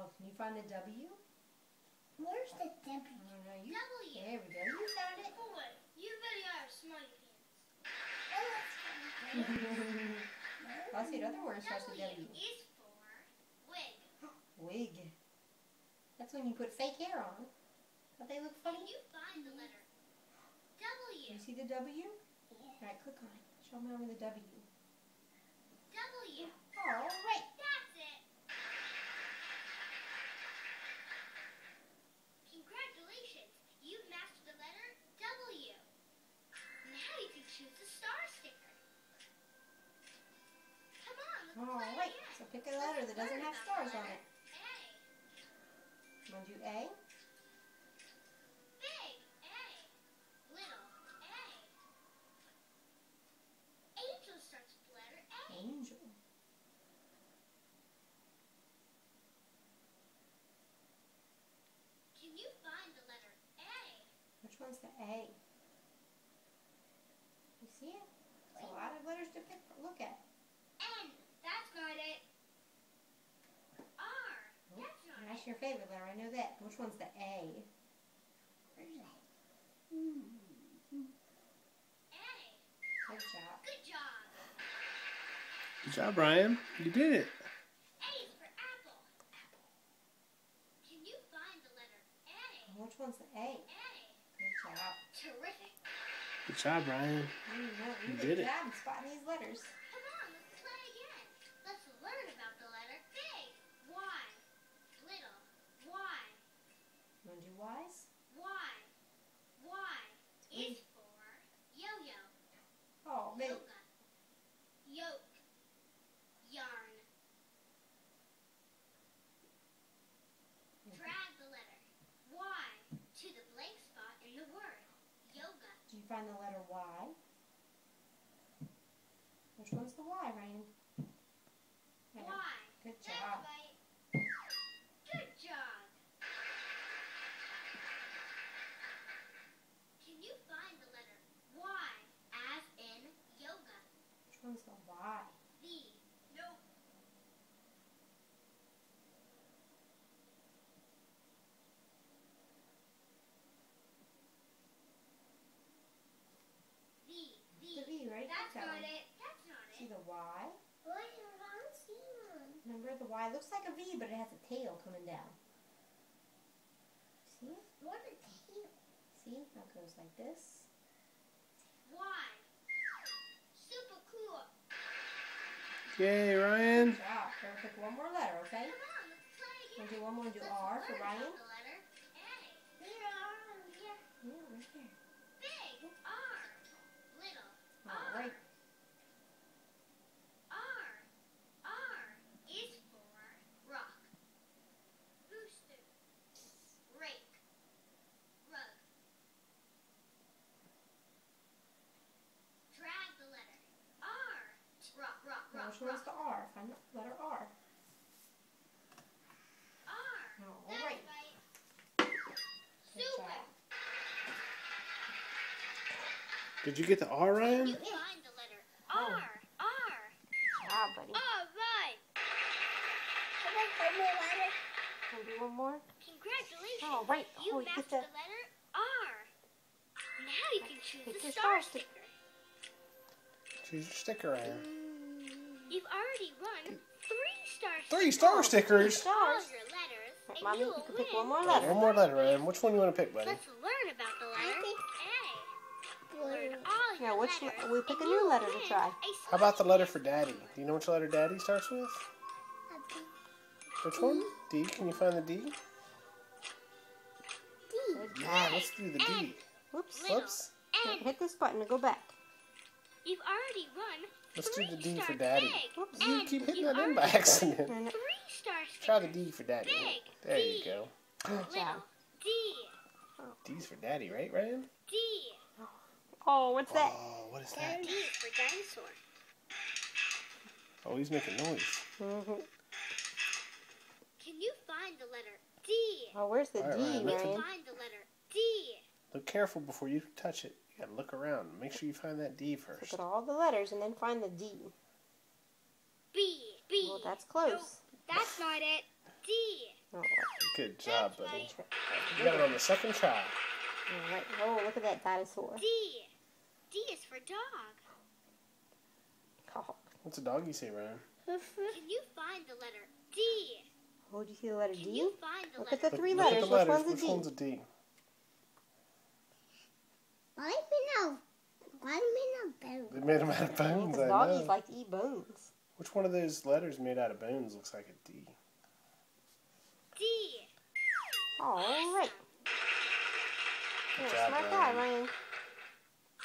Oh, can you find the W? Where's the W? Oh, no, you, W. there we go. You found it. Boy, you really are smarty pants. I'll see what other word starts with W. is for wig. Wig. That's when you put fake hair on. Don't they look funny? Can you find the letter You W? see the W? Alright, click on it. Show Mommy the W. W. All right. That's it. Congratulations. You've mastered the letter W. Now you can choose the star sticker. Come on, let's All play right. again. So pick a letter that doesn't have stars on it. A. You want to do A? Big A. Little A. Angel starts with the letter A. Angel. Can you find the letter A? Which one's the A? You see it? It's a lot of letters to look at. N. That's not it. R. That's not That's it. your favorite letter. I know that. Which one's the A? Where's that? A. Good job. Good job. Good job, Ryan. You did it. A is for apple. Can you find the letter A? Which one's the A? A. Good job. Terrific. Good job, Ryan. You You did did it. a good job spotting these letters. Come on, let's play again. Let's learn about the letter big. Y. Little. Y. You want to do Y's? Y. Y is for yo-yo. Oh, maybe. Yoga. Yoke. Yarn. Drag the letter Y to the blank spot in the word yoga. Did you find the letter Y? Which one's the Y, Ryan? Yeah. Y. Good That's job. right. Good job. Can you find the letter Y as in yoga? Which one's the Y? The. Nope. The V, right? That's That not one. it. That's not See it. the Y? Why don't I see one? Remember the Y looks like a V, but it has a tail coming down. See it? What a tail. See? How it goes like this. Y. Super cool. Yay, Ryan. Good job. So we'll pick one more letter, okay? Come on, let's play again. Want to do one more and do Let's R for learn Ryan? about the letter A. There are here. Yeah, right there. Big R. Little All R. right. R. R is for rock. Booster. Rake. Rug. Drag the letter R. Rock, rock, Now, rock, which one's rock. the R? Find the letter R. R. All That's right. right. Good Super. job. Did you get the R, Ryan? You find the letter R. R. Good job, buddy. All right. Can I find the letter? Want to do one more? Congratulations. Oh, right. You Oh, you get mastered the... the letter R. Now you can choose Pick the your star star sticker. Choose your sticker, Ryan. You've already won 3 star stickers. 3 star stickers. All Stars. your letters, and Mommy, you you will can pick win. one more Oh, letter. one more letter, Ryan. Which one you want to pick, buddy? Let's learn about the letter think- A. Learn all Yeah, your which letters, we pick a and new you will letter to win try. a How about the letter for Daddy? Do you know which letter Daddy starts with? Which one? D. Can you find the D? Good Yeah, let's do the D. Whoops. Little. Whoops. N. Hit this button to go back. You've already won Let's do the 3 D for star Daddy. big. Whoops. You And keep hitting you've that in by already accident. And 3 star stickers. Try the D for Daddy. Big. There you D. go. Little. D. D's for Daddy, right, Ryan? D. Oh, what's that? Oh, what is that? D for dinosaur. Oh, he's making noise. Mhm. Can you find the letter D? Oh, where's the All right, D, Ryan, look for Ryan? Find the letter D. Look careful before you touch it. You gotta look around. Make sure you find that D Look first. at all the letters and then find the D. B. B. Well, that's close. Nope, that's not it. D. Oh, Good job, buddy. Try- You got it on the second try. All right. Oh, look at that dinosaur. D. D is for dog. Oh, What's a dog you say, Ryan? Can you find the letter D? oh, did you see the letter Can D? you find the Look at letter the three Look at letters. the Which letters. one's a Which D? one's a D? Why me no? Why me no? They made them out of bones, Because I doggies know. like to eat bones. Which one of those letters made out of bones looks like a D? D. All right. You're a job, smart guy, Ryan. Ryan.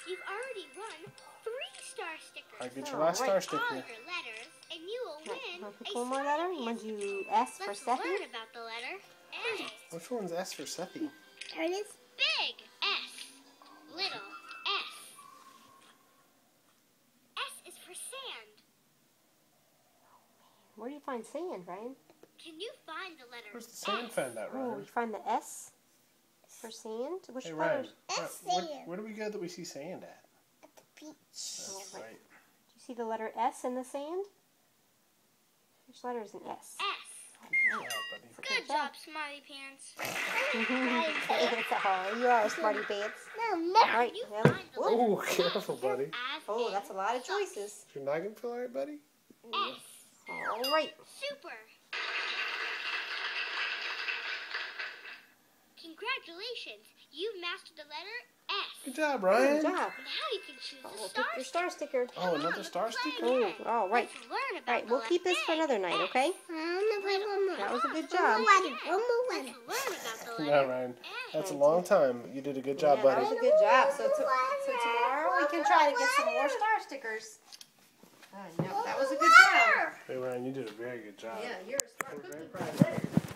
You've already won 3 star stickers. Alright, get your Oh, last right. star All sticker. your letters, and you will win Want to a pick one more Smiley letter? Pants Want you kit. S for Let's Sethy? learn about the letter A. Which one's S for Sethy? There it is. Big S. Little S. S is for sand. Where do you find sand, Ryan? Can you find the letter Where's the sand S? found out, Oh, Ryan? you find the S for sand? Which Hey, Ryan. letters? S Where, sand. where do we go that we see sand at? At the beach. That's right. right. Do you see the letter S in the sand? Which letter is an S? S. Good job, buddy. Good job, Smiley Pants. Oh, you are a smarty pants. No, All no. right. You Well, find the whoop. letter Oh, careful, buddy. as Oh, in that's a lot of socks. choices. Is your noggin feel alright, buddy? S. All right. Super. Congratulations. You've mastered the letter S. Good job, Good Ryan. job. Now you can choose Oh, the we'll star pick your star sticker. Oh, another star Play sticker? Oh, again. all right. Let's learn about All right, the we'll keep letter this for A. another night, okay? One more. That was a good One job. more letter. One more Let's letter. learn about the Yeah, letter Ryan. A. That's a long time. You did a good job, Yeah, buddy. that was a good job. So tomorrow we can try to get some more star stickers. No, that was a good job. Hey, Ryan, you did a very good job. Yeah, you're a smart We're very cookie. proud of you.